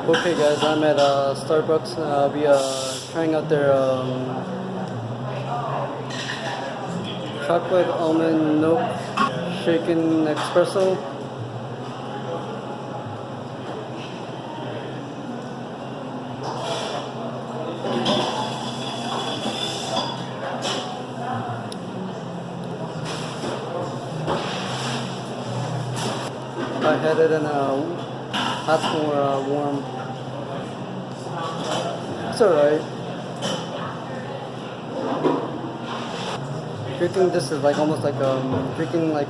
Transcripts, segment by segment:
Okay guys, I'm at Starbucks. I'll be trying out their chocolate almond milk shaken espresso. I had it in a hot or warm. It's alright. Drinking this is like almost like drinking like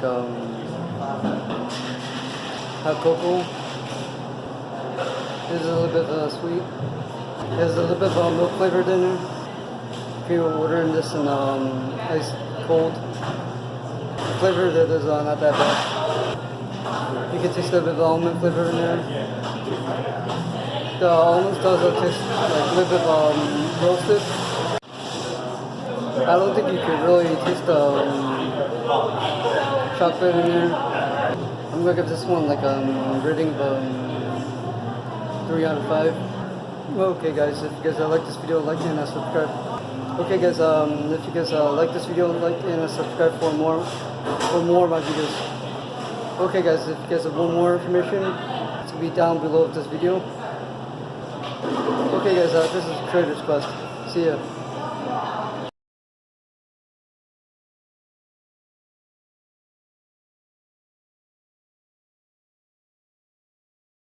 hot cocoa. It's a little bit sweet. There's a little bit of milk flavored in there. If you're ordering this in ice cold, the flavor that is not that bad. You can taste a little bit of almond flavor in there. The almonds does taste like a little bit roasted. I don't think you could really taste the chocolate in there. I'm gonna give this one like a rating of 3 out of 5. Okay guys, if you guys like this video, like and subscribe. Okay guys, if you guys like this video, like and subscribe for more of my videos. Okay guys, if you guys want more information, it's gonna be down below this video. Okay guys, this is Trader's Quest. See ya.